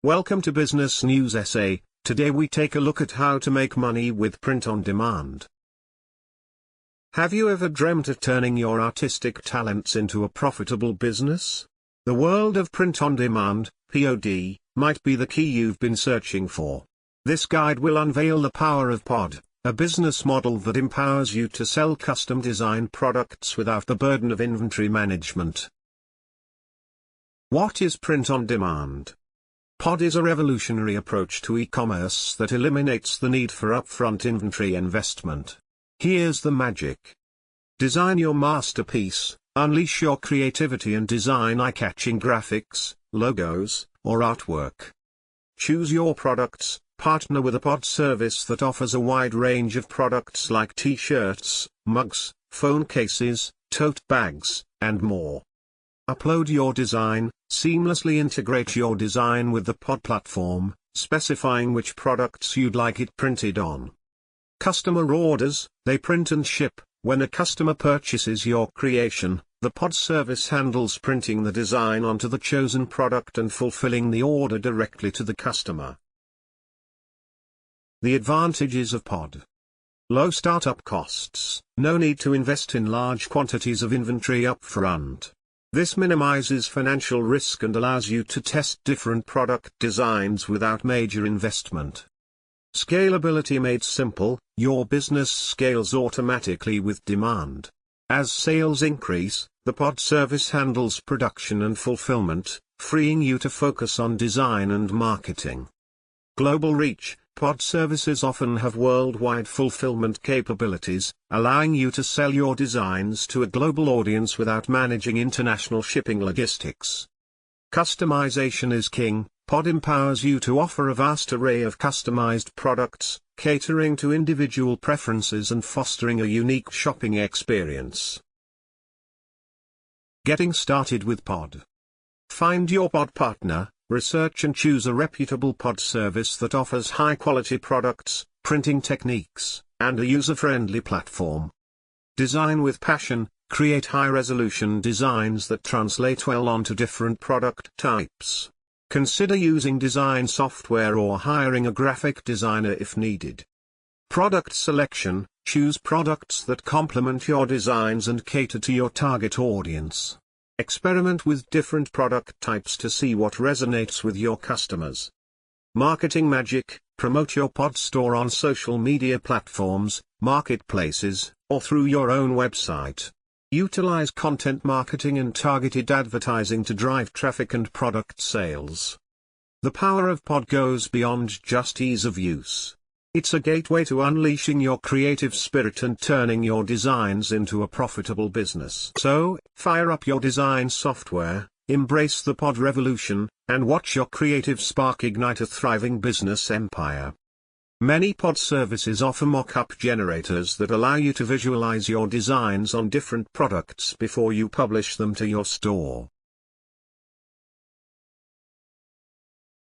Welcome to Business News Essay. Today we take a look at how to make money with print on demand. Have you ever dreamt of turning your artistic talents into a profitable business? The world of print on demand, POD, might be the key you've been searching for. This guide will unveil the power of POD, a business model that empowers you to sell custom design products without the burden of inventory management. What is print on demand? POD is a revolutionary approach to e-commerce that eliminates the need for upfront inventory investment. Here's the magic. Design your masterpiece, unleash your creativity and design eye-catching graphics, logos, or artwork. Choose your products, partner with a POD service that offers a wide range of products like t-shirts, mugs, phone cases, tote bags, and more. Upload your design, seamlessly integrate your design with the POD platform, specifying which products you'd like it printed on. Customer orders, they print and ship. When a customer purchases your creation, the POD service handles printing the design onto the chosen product and fulfilling the order directly to the customer. The advantages of POD. Low startup costs, no need to invest in large quantities of inventory upfront. This minimizes financial risk and allows you to test different product designs without major investment. Scalability made simple, your business scales automatically with demand. As sales increase, the POD service handles production and fulfillment, freeing you to focus on design and marketing. Global reach, POD services often have worldwide fulfillment capabilities, allowing you to sell your designs to a global audience without managing international shipping logistics. Customization is king. POD empowers you to offer a vast array of customized products, catering to individual preferences and fostering a unique shopping experience. Getting started with POD. Find your POD partner, research and choose a reputable POD service that offers high-quality products, printing techniques, and a user-friendly platform. Design with passion, create high-resolution designs that translate well onto different product types. Consider using design software or hiring a graphic designer if needed. Product selection, choose products that complement your designs and cater to your target audience. Experiment with different product types to see what resonates with your customers. Marketing magic, promote your POD store on social media platforms, marketplaces, or through your own website. Utilize content marketing and targeted advertising to drive traffic and product sales. The power of POD goes beyond just ease of use. It's a gateway to unleashing your creative spirit and turning your designs into a profitable business. So, fire up your design software, embrace the POD revolution, and watch your creative spark ignite a thriving business empire. Many POD services offer mock-up generators that allow you to visualize your designs on different products before you publish them to your store.